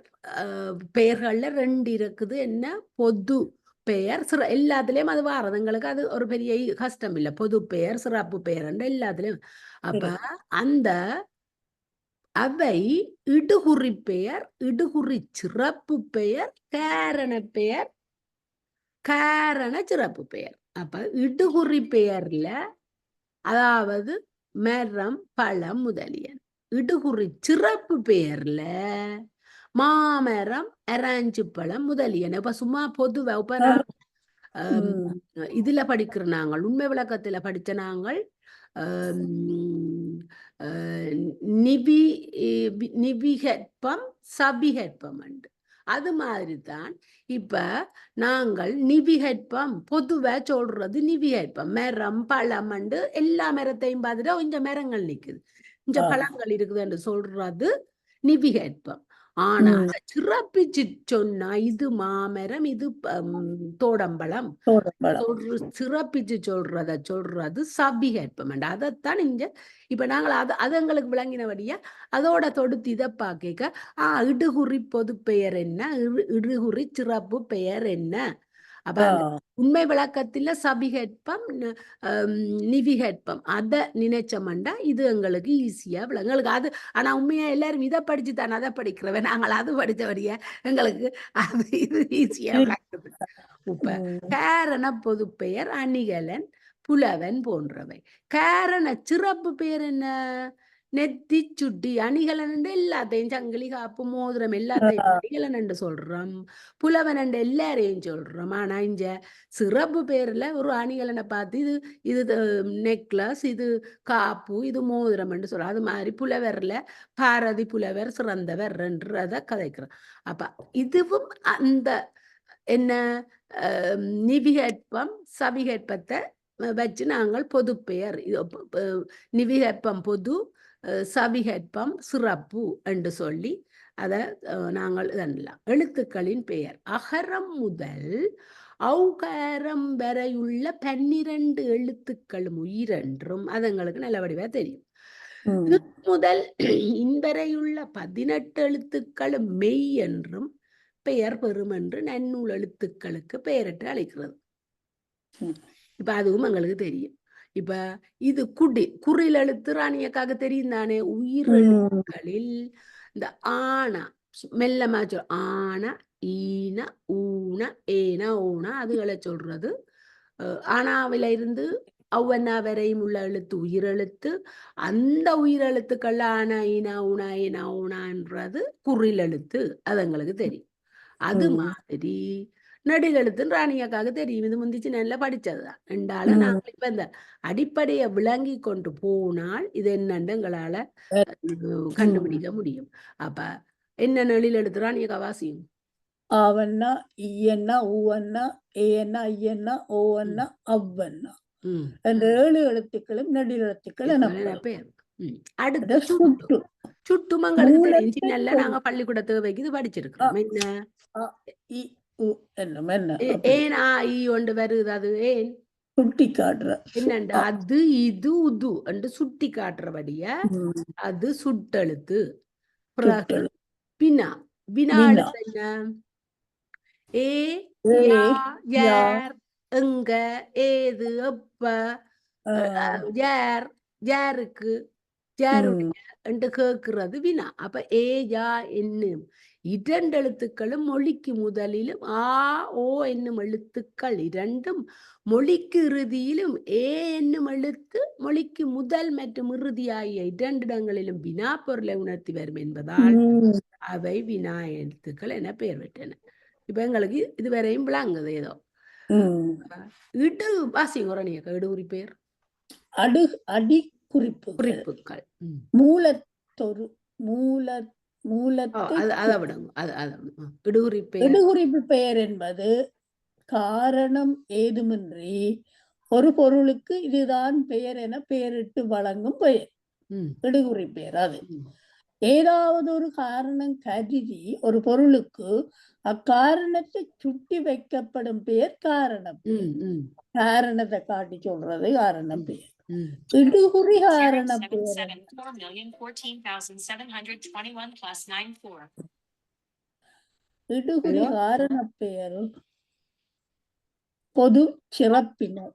பெயர்கள்ல 2 இருக்குது. என்ன? பொது பெயர், எல்லாத்துலயும் அது வாரதுங்களுக்கு அது ஒரு பெரிய கஷ்டம் இல்லை. பொது பெயர், சிறப்பு பெயர் எல்லாத்துலயும். அப்ப அந்த அவை இடுகுறி பெயர், இடுகுறி சிறப்பு பெயர், காரண பெயர், காரண சிறப்பு பெயர். அப்ப இடுகுறி பெயர்ல அதாவது மரம், பழம் முதலியன. இடுகுறி சிறப்பு பெயர்ல மாமரம், அராஞ்சு பழம் முதலியன. இப்ப சும்மா பொதுவா இப்ப இதுல படிக்கிற நாங்கள் உண்மை விளக்கத்துல படிச்ச நாங்கள் நிவிகற்பம், சபிகற்பம் உண்டு. அது மாதிரிதான் இப்ப நாங்கள் நிவிகற்பம் பொதுவா சொல்றது. நிவிகற்பம் மரம், பழம் உண்டு. எல்லா மரத்தையும் பார்த்துட்டா இந்த மரங்கள் நிக்குது, இந்த பழங்கள் இருக்குது என்று சொல்றது நிவிகற்பம். ஆனா அதை சிறப்பிச்சு சொன்னா இது மாமரம், இது தோடம்பழம், சிறப்பிச்சு சொல்றது சபிகற்பம். அதைத்தான் இங்க இப்ப நாங்கள் அது எங்களுக்கு விளங்கினபடியா அதோட தொடுத்து இதை பார்க்க இடுகுறி பொது பெயர் என்ன, இடுகுறி சிறப்பு பெயர் என்ன. அப்ப உண்மை விளக்கத்துல சபிகற்பம், நிவிகற்பம் அதை நினைச்சோம்டா இது எங்களுக்கு ஈஸியா விளங்களுக்கு. அது ஆனா உண்மையா எல்லாரும் இதை படிச்சுதான் அதை படிக்கிறவன். நாங்கள் அது படிச்சவரைய எங்களுக்கு அது இது ஈஸியா விளக்குது. இப்ப காரண பொது பெயர் அணிகலன், புலவன் போன்றவை. காரண சிறப்பு பெயர் என்ன? நெத்தி, சுட்டி, அணிகலன் எல்லாத்தையும், சங்கிலி, காப்பு, மோதிரம் எல்லாத்தையும் அணிகலன் என்று சொல்றோம். புலவன் என்று எல்லாரையும் சொல்றோம். ஆனா இங்க சிறப்பு பேர்ல ஒரு அணிகலனை பார்த்து இது நெக்லஸ், இது காப்பு, இது மோதிரம் என்று சொல்றோம். அது மாதிரி புலவர்ல பாரதி புலவர் சிறந்தவர் என்றதை கதைக்கிறோம். அப்ப இதுவும் அந்த என்ன நிவிகற்பம், சபிகற்பத்தை வச்சு நாங்கள் பொது பெயர், நிவிகற்பம் பொது, சபிகற்பம் சிறப்பு என்று சொல்லி அதை நாங்கள் இதெல்லாம். எழுத்துக்களின் பெயர். அகரம் முதல் ஔகாரம் வரையுள்ள 12 எழுத்துக்களும் உயிரென்றும் அது எங்களுக்கு நல்ல வடிவா தெரியும். முதல் இன்வரையுள்ள 18 எழுத்துக்களும் மெய் என்றும் பெயர் பெறும் என்று நன்னூல் எழுத்துக்களுக்கு பெயரிட்டு அழைக்கிறது. இப்ப அதுவும் எங்களுக்கு தெரியும். இப்ப இது குறில் எழுத்து ராணியக்காக தெரியும் தானே. உயிர் எழுத்துக்களில் இந்த ஆனா மெல்லமா ஆனா, ஈன ஊன ஏன ஓன அதுகளை சொல்றது. ஆனாவில இருந்து ஒவ்வொன்னா வரையும் உள்ள எழுத்து உயிரெழுத்து. அந்த உயிரெழுத்துக்கள் ஆனா ஈனா ஊனா ஏனா ஊனான்றது குறில் எழுத்து. அது எங்களுக்கு தெரியும். அது மாதிரி நெடில் எழுத்துன்னு ராணியக்காக தெரியும். இது முந்திச்சு நல்லா படிச்சதுதான். ரெண்டால நாங்கள் இப்ப இந்த அடிப்படையை விளங்கி கொண்டு போனால் இது என்னன்னு எங்களால கண்டுபிடிக்க முடியும். அப்ப என்ன நெடில் எழுத்து ராணியக்கா வாசியும்? ஆவண்ணா ஈயண்ணா ஊவண்ணா ஏயண்ணா ஐயண்ணா ஓவண்ணா அவ்வண்ணா. அந்த 7 எழுத்துக்களும் நெடில் எழுத்துக்கள் எனப்படும். பேர். அடுத்து சுட்டு. சுட்டுமங்களுக்கு தெரிஞ்சு நல்லா நாங்க பள்ளிக்கூடத்துக்கு வைக்கிது படிச்சிருக்கிறோம். என்ன ஏன் ஈ ஒன்று வருது? அது ஏன் சுட்டி காட்டுற என்னண்டு அது இது உது என்று சுட்டி காட்டுறபடிய அது சுட்டெழுத்து. பிறகு பின்னா வினா எழுத்து என்ன? ஏ யார் எங்க ஏது எப்ப யார் யாருக்கு யாருடைய என்று கேட்கிறது வினா. அப்ப ஏ யா என்னும் இரண்டு எழுத்துக்களும் மொழிக்கு முதலிலும் ஆ ஓ என்னும் எழுத்துக்கள் இரண்டும் மொழிக்கு இறுதியிலும் ஏ என்னும் எழுத்து மொழிக்கு முதல் மற்றும் இறுதி ஆகிய இரண்டிடங்களிலும் வினா பொருளை உணர்த்தி வரும் என்பதால் அவை வினா எழுத்துக்கள் என பெயர் பெற்றன. இப்ப எங்களுக்கு இதுவரையும் விளங்குது. ஏதோ இடு வாசிங்க இடுகுறி பேர் அடி குறிப்புகள் மூலத்தொரு இடுகுறிப்பு பெயர் என்பது காரணம் ஏதுமின்றி ஒரு பொருளுக்கு இதுதான் பெயர் என பெயரிட்டு வழங்கும் பெயர் இடுகுறி பெயர். அது ஏதாவது ஒரு காரணம் கருதி ஒரு பொருளுக்கு அக்காரணத்தை சுட்டி வைக்கப்படும் பெயர் காரணம். காரணத்தை காட்டி சொல்றது காரணம் பெயர். இடுகுறி காரண பெயர் இடுகுறி காரண பெயர் பொது சிறப்பினர்.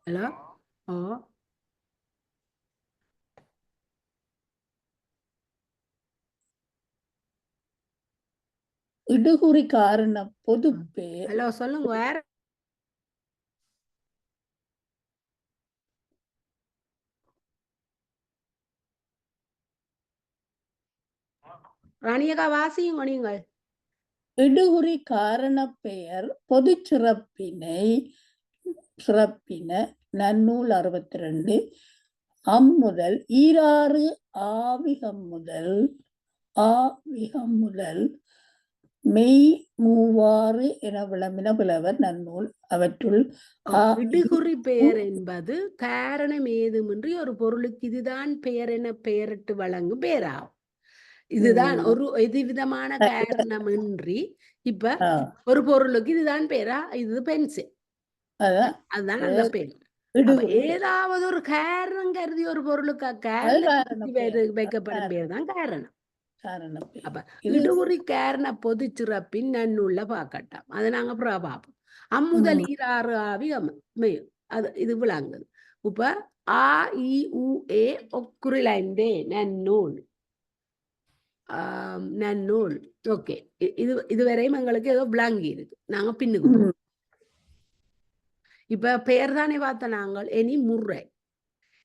இடுகுறி காரண பொது பெயர். சொல்லுங்க வேற. ராணியக்கா வாசியும் நீங்கள். இடுகுறி காரண பெயர் பொது சிறப்பின நன்னூல் 62 அம்முதல் ஈராறு ஆவிகம் முதல் மெய் மூவாறு என விளம்பின புலவர் நன்னூல். அவற்றுள் இடுகுறி பெயர் என்பது காரணம் ஏதுமின்றி ஒரு பொருளுக்கு இதுதான் பெயர் என பெயரிட்டு வழங்கும் பெயராகும். இதுதான் ஒரு எதுவிதமான காரணமின்றி இப்ப ஒரு பொருளுக்கு இதுதான் பேரா, இது பென்சில், அதுதான் அந்த பேர். ஏதாவது ஒரு காரணம் கருதி ஒரு பொருளுக்கு வைக்கப்படும் பேர் தான் காரணம். அப்ப இடுகுறி காரண பொது சிறப்பின் நன்னூல்ல பார்க்கட்டாம். அதை நாங்க அப்புறம் பார்ப்போம். அம்முதல் ஈராறு ஆவி அது இது விளங்குது. இப்ப ஆ இ உ ஏ ஒக்குறிலைந்தே நன்னூல் நன்னூல். ஓகே, இதுவரையும் எங்களுக்கு ஏதோ விளங்கி இருக்கு. நாங்க பின்னுக்கு இப்ப பெயர் தானே பார்த்த நாங்கள். இனி முறை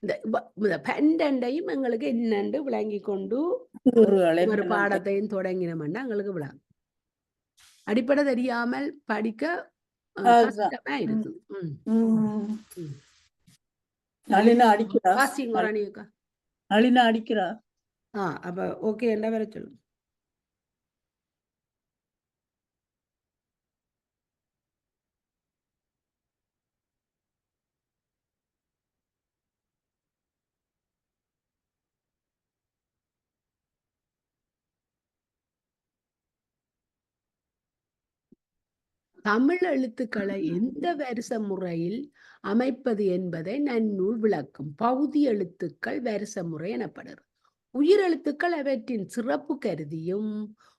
இந்த பன்னெண்டையும் எங்களுக்கு என்னென்று விளங்கி கொண்டு ஒரு பாடத்தையும் தொடங்கினோம்னா எங்களுக்கு விளங்கும். அடிப்படை தெரியாமல் படிக்க கஷ்டமா இருக்கு. அடிக்கிறா. அப்ப ஓகே என்ன வேற சொல்லுங்க. தமிழ் எழுத்துக்களை எந்த வரிசை முறையில் அமைப்பது என்பதை நன்னூல் விளக்கும். பகுதி எழுத்துக்கள் வரிசை முறை எனப்படுகிறது. உயிரெழுத்துக்கள் அவற்றின் சிறப்பு கருதியும்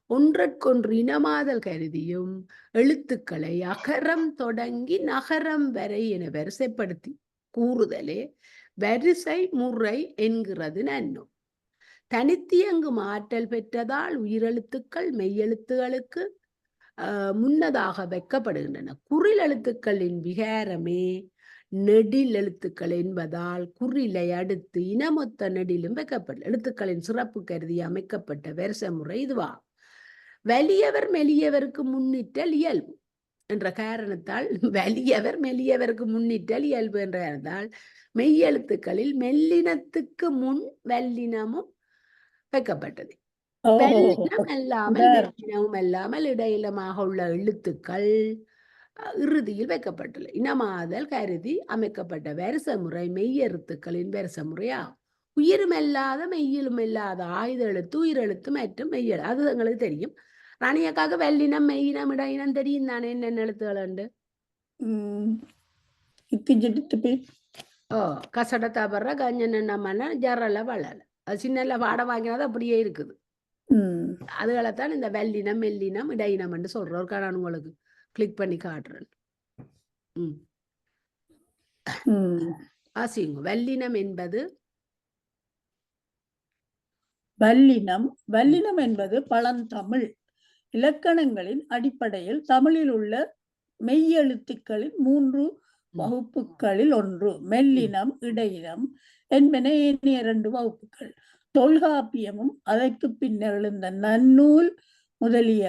ஒன்றற்கொன்று இனமாதல் கருதியும் எழுத்துக்களை அகரம் தொடங்கி நகரம் வரை என வரிசைப்படுத்தி கூறுதலே வரிசை முறை என்கிறது நன்னூல். தனித்தியங்கும் ஆற்றல் பெற்றதால் உயிரெழுத்துக்கள் மெய்யெழுத்துகளுக்கு முன்னதாக வைக்கப்படுகின்றன. குறில் எழுத்துக்களின் விகாரமே நெடில் எழுத்துக்கள் என்பதால் குறிலை அடுத்து இனமொத்த நெடிலும் வைக்கப்படும். எழுத்துக்களின் சிறப்பு கருதி அமைக்கப்பட்ட வரிசை முறை இதுவா. வலியவர் மெலியவருக்கு முன்னிட்டல் இயல்பு என்ற காரணத்தால் வலியவர் மெலியவருக்கு முன்னிட்டல் இயல்பு என்ற காரணத்தால் மெய்யெழுத்துக்களில் மெல்லினத்துக்கு முன் வல்லினமும் வைக்கப்பட்டது. வெல்லினம் அல்லாமல் மெல்லினமும் அல்லாமல் இடையிலமாக உள்ள எழுத்துக்கள் இறுதியில் வைக்கப்பட்டுள்ள இனமாதல் கருதி அமைக்கப்பட்ட வரிசை முறை மெய்யெழுத்துக்களின் வரிசை முறையாகும். உயிரும் இல்லாத மெய்யிலும் இல்லாத ஆயுத எழுத்து உயிரெழுத்து மற்றும் மெய்யெழு அது எங்களுக்கு தெரியும். ராணியக்காக வெள்ளினம் மெய்யினம் இடையினம் தெரியும் தானே என்னென்ன எழுத்துக்கள் உண்டு. கசட தவற கஞ்சன ஜரல வளல அது சின்ன பாட வாங்கினது அப்படியே இருக்குது. அதுகளைத்தான் இந்த வெள்ளினம் மெல்லினம் இடையினம் என்று சொல்றோம். நான் உங்களுக்கு கிளிக் பண்ணி காட்டுறேன். ஆசிங்க. வல்லினம் என்பது வல்லினம் என்பது பழந்தமிழ் இலக்கணங்களின் அடிப்படையில் தமிழில் உள்ள மெய்யெழுத்துக்களின் 3 வகுப்புகளில் ஒன்று. மெல்லினம் இடையினம் என்பன ஏனைய 2 வகுப்புகள். தொல்காப்பியமும் அதற்கு பின்னர் எழுந்த நன்னூல் முதலிய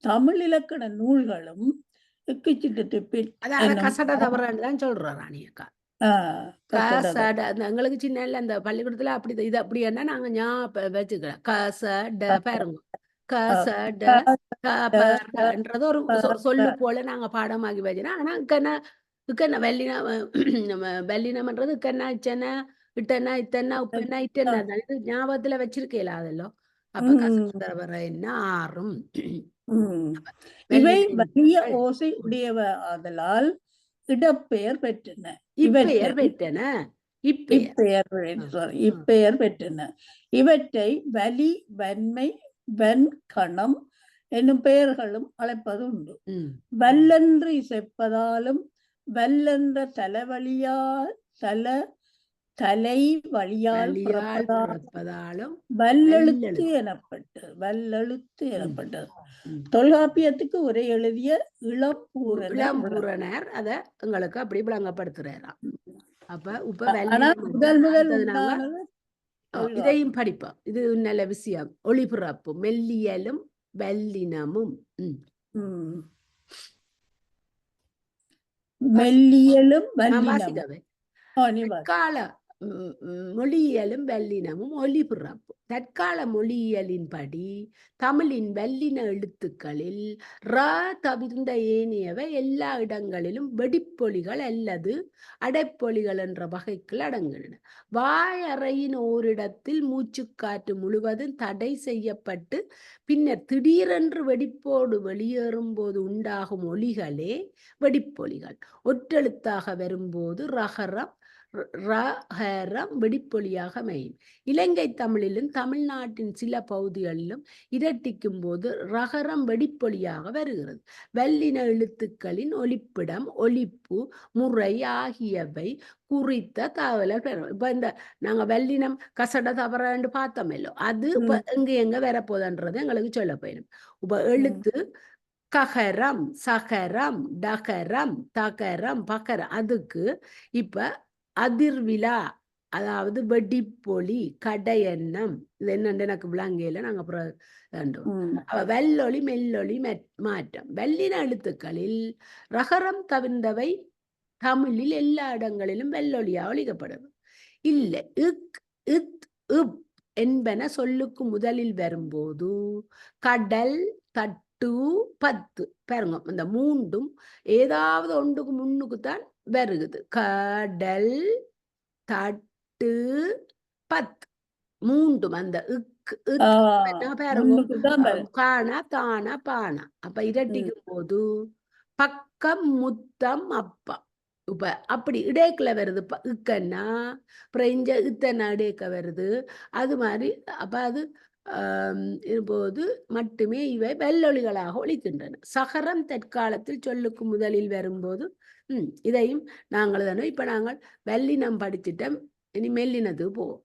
தமிழ் இலக்கண நூல்களும் கசட தவறான்னு சொல்றோம் ராணியக்கா. எங்களுக்கு சின்ன அந்த பள்ளிக்கூடத்துல அப்படி இது அப்படி என்ன நாங்க ஞாபகம் வச்சுக்கிறோம். கசட பாருங்க, கசடன்றது ஒரு சொல்லு போல நாங்க பாடமாகி வச்சுனா. ஆனா இக்கன்னா வெள்ளினம்ன்றது இக்கன்னா இச்சன்னா இட்டன்னா இத்தன்னா உப்பன்னா இட்டன்னா இது ஞாபகத்துல வச்சிருக்கல அதெல்லாம். அப்ப கசட வர என்ன ஆறும் இவை வலிய ஓசை உடையவ ஆதலால் இடப்பெயர் பெற்றன. இப்பெயர் பெற்றன. இவற்றை வலி வன்மை வெண்கணம் என்னும் பெயர்களும் அழைப்பது உண்டு. வல்லென்று இசைப்பதாலும் வல்லென்ற தலை வழியால் பிறப்பதாலும் வல்லெழுத்து எனப்பட்டது. தொல்காப்பியத்துக்கு உரை எழுதிய இளம்பூரணர் அத எங்களுக்கு அப்படி விளங்கப்படுத்துறாராம். அப்ப இதையும் படிப்போம். இது நல்ல விஷயம். ஒளிபிறப்பு மெல்லியலும் வல்லினமும் தற்கால மொழியியலும் வல்லினமும் ஒலிபிறப்பு. தற்கால மொழியியலின்படி தமிழின் வல்லின எழுத்துக்களில் ர தவிர்ந்த ஏனையவை எல்லா இடங்களிலும் வெடிப்பொலிகள் அல்லது அடைப்பொலிகள் என்ற வகைக்குள் அடங்குகின்றன. வாயறையின் ஓரிடத்தில் மூச்சுக்காற்று முழுவதும் தடை செய்யப்பட்டு பின்னர் திடீரென்று வெடிப்போடு வெளியேறும் போது உண்டாகும் ஒலிகளே வெடிப்பொலிகள். ஒற்றெழுத்தாக வரும்போது ரகரம் வெடிப்பொலியாக அமையும். இலங்கை தமிழிலும் தமிழ்நாட்டின் சில பகுதிகளிலும் இரட்டிக்கும் போது ரகரம் வெடிப்பொலியாக வருகிறது. வல்லின எழுத்துக்களின் ஒலிப்பிடம் ஒலிப்பு முறை ஆகியவை குறித்த தகவல் பெறும். இப்ப இந்த நாங்க வல்லினம் கசட தவறான்னு பார்த்தோமல்லோ அது இப்ப எங்க வரப்போதுன்றது எங்களுக்கு சொல்ல போயிடும். இப்ப எழுத்து ககரம் சகரம் டகரம் தகரம் பகரம் அதுக்கு இப்ப அதிர்விழா அதாவது வெடிப்பொலி கடையெண்ணம் இது என்னண்டு எனக்கு விளங்கையில நாங்க அப்புறம் வெள்ளொளி மெல்லொளி மாற்றம். வல்லின எழுத்துக்களில் ரகரம் தவிர்ந்தவை தமிழில் எல்லா இடங்களிலும் வெள்ளொளியா ஒழிக்கப்படுது. இல்லை இக் இத் இப் என்பன சொல்லுக்கு முதலில் வரும்போது கடல் தட்டு பத்து பாருங்க இந்த மூன்றும் ஏதாவது ஒன்றுக்கு முன்னுக்குத்தான் வருகுது. கடல் தட்டு பத்து மூன்றும் அந்த காணா தானா பானா. அப்ப இரட்டிக்கும் போது பக்கம் முத்தம் அப்பா. இப்ப அப்படி இடைக்குல வருது இக்கன்னா அப்புறம் இத்தனை இடைக்க வருது. அது மாதிரி அப்ப அது போது மட்டுமே இவை வெள்ளொலிகளாக ஒலிக்கின்றன. சகரம் தற்காலத்தில் சொல்லுக்கு முதலில் வரும்போது இதையும் நாங்கள் தானே இப்ப நாங்கள் வல்லினம் படிச்சுட்டோம். இனி மெல்லினது போவோம்.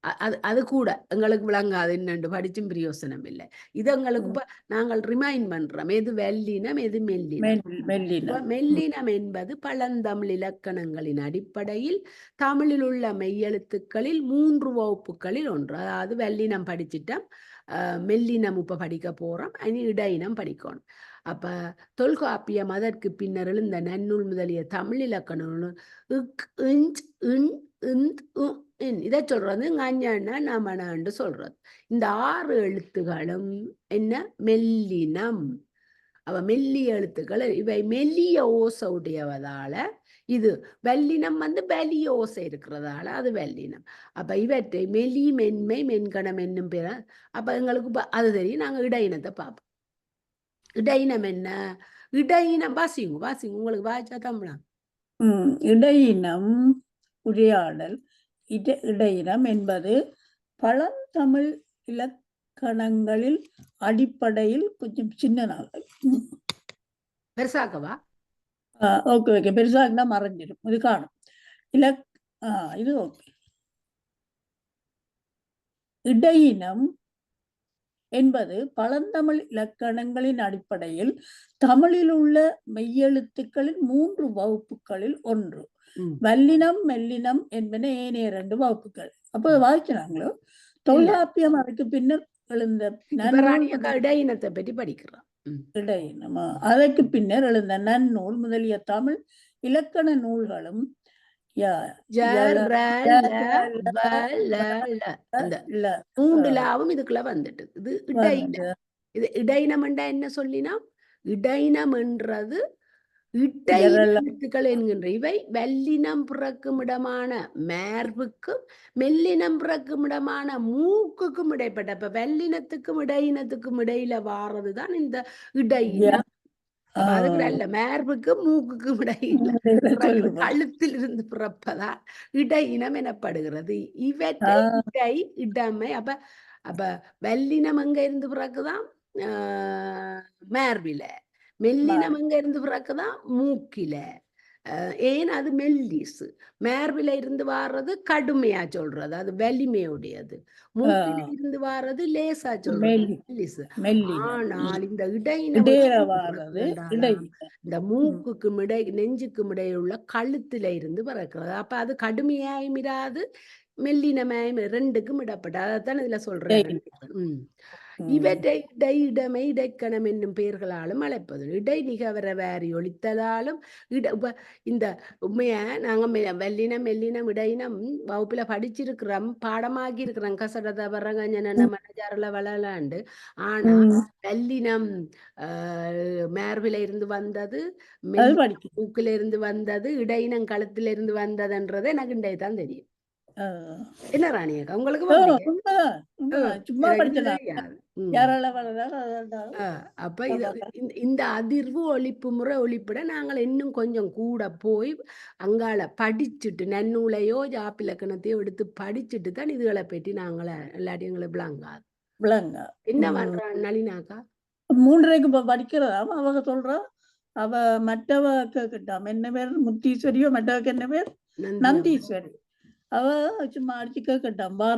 அது அது கூட எங்களுக்கு விளங்காது என்னண்டு படிச்சும் பிரயோசனம் இல்லை. இது எங்களுக்கு இப்ப நாங்கள் ரிமைண்ட் பண்றோம் எது வெள்ளினம் எது மெல்லினம். மெல்லினம். மெல்லினம் என்பது பழந்தமிழ் இலக்கணங்களின் அடிப்படையில் தமிழில் உள்ள மெய்யெழுத்துக்களில் 3 வகுப்புகளில் ஒன்று. அதாவது வெள்ளினம் படிச்சிட்டோம், மெல்லினம் இப்ப படிக்க போறோம், இனி இடையினம் படிக்கணும். அப்ப தொல்காப்பியம் அதற்கு பின்னர் எழுந்த நன்னூல் முதலிய தமிழ் இலக்கண இதை சொல்றது ஞான நமனன்னு சொல்றது. இந்த 6 எழுத்துகளும் என்ன மெல்லினம். அவ மெல்லிய எழுத்துக்கள் இவை மெல்லிய ஓசை உடையவதால இது வெள்ளினம் வலிய ஓசை இருக்கிறதால அது வெள்ளினம். அப்ப இவற்றை மெலி மென்மை மென்கணம் என்னும் பேர. அப்ப எங்களுக்கு அது தெரியும். நாங்க இடையினத்தை பார்ப்போம். இடையினம் என்ன? இடையினம் வாசிங்க உங்களுக்கு வாய்ச்சா தமிழா. இடையினம் உரையாடல். இடையினம் என்பது பழந்தமிழ் இலக்கணங்களில் அடிப்படையில் கொஞ்சம் சின்ன நாள். பெருசாக்கவா? ஓகே பெருசாக்குனா மறைஞ்சிடும், இது காணும். இது ஓகே. இடையினம் என்பது பழந்தமிழ் இலக்கணங்களின் அடிப்படையில் தமிழில் உள்ள மெய்யெழுத்துக்களின் 3 வகுப்புகளில் ஒன்று. வல்லினம் மெல்லினம் என்பன ஏனைய 2 வகுப்புகள். அப்போ வாய்க்கிறாங்களோ தொல்காப்பியம் அதுக்கு பின்னர் எழுந்த இடையினத்தை பற்றி படிக்கிறோம். இடையினமா அதற்கு பின்னர் எழுந்த நன்னூல் முதலிய தமிழ் இலக்கண நூல்களும் இதுக்குள்ள வந்துட்டு. இது இடையினம். இது இடையினம் என்றா என்ன சொல்லினா, இடையினம் என்றது எழுத்துக்கள் என்கின்ற இவை வெள்ளினம் பிறக்கும் இடமான மேர்புக்கும் மெல்லினம் பிறக்கும் இடமான மூக்குக்கும் இடைப்பட்ட. இப்ப வெள்ளினத்துக்கும் இடையினத்துக்கும் இடையில வாரதுதான் இந்த இடையினம். அதுக்கு நல்ல மேர்புக்கும் மூக்குக்கும் இடையில கழுத்தில் இருந்து பிறப்பதா இடையினம் எனப்படுகிறது. இவற்றை இடை இடமை. அப்ப வெள்ளினம் எங்க இருந்து பிறக்குதான்? மேர்பில. மெல்லினம் எங்க இருந்து பிறக்குதான்? மூக்கில. ஏன் அது மெல்லிசு. மேர்பில இருந்து வாரது கடுமையா சொல்றது, அது வலிமையுடையது. மூக்கில இருந்து வாரது லேசா சொல்றது மெல்லிசு. ஆனால் இந்த இடையினம் இந்த மூக்குக்கும் இடை நெஞ்சுக்கும் இடையுள்ள கழுத்துல இருந்து பிறக்கிறது. அப்ப அது கடுமையாயும் இராது மெல்லினமாயும், 2க்கும் இடப்பட்ட. அதைத்தான் இதுல சொல்றேன். இவற்றை இடை இடமை இடைக்கணம் என்னும் பெயர்களாலும் அழைப்பது. இடை நிகவர வாரி ஒழித்ததாலும் இந்த உண்மைய நாங்க வெள்ளினம் மெல்லினம் இடையினம் வகுப்புல படிச்சிருக்கிறோம், பாடமாகி இருக்கிறோம். கசடத வர்றங்கஞ்சன மனஜாரில வளலாண்டு. ஆனா வெள்ளினம் மேர்பில இருந்து வந்தது, மூக்கில இருந்து வந்தது, இடையினம் கழுத்துல இருந்து வந்ததுன்றது எனக்கு இன்றைய தான் தெரியும். என்ன ராணியக்கா உங்களுக்கு? சும்மா அப்ப இந்த அதிர்வு ஒழிப்பு முறை ஒழிப்பிட நாங்கள் இன்னும் கொஞ்சம் கூட போய் அங்கால படிச்சுட்டு நன்னூலையோ ஜாப்பிலக்கணத்தையோ எடுத்து படிச்சுட்டு தான் இதுகளை பற்றி நாங்கள எல்லாத்தையும் எங்களுக்கு விளங்காது. என்ன பண்றான் நளினாக்கா? 3க்கு படிக்கிறதாம் அவங்க சொல்றா. அவ மற்றவ கேட்டாம், என்ன பேர் முத்தீஸ்வரியோ, மற்றவக்கு என்ன பேர் நந்தீஸ்வரி. அவ சும்மா அடிச்சு கேட்கட்டாம்.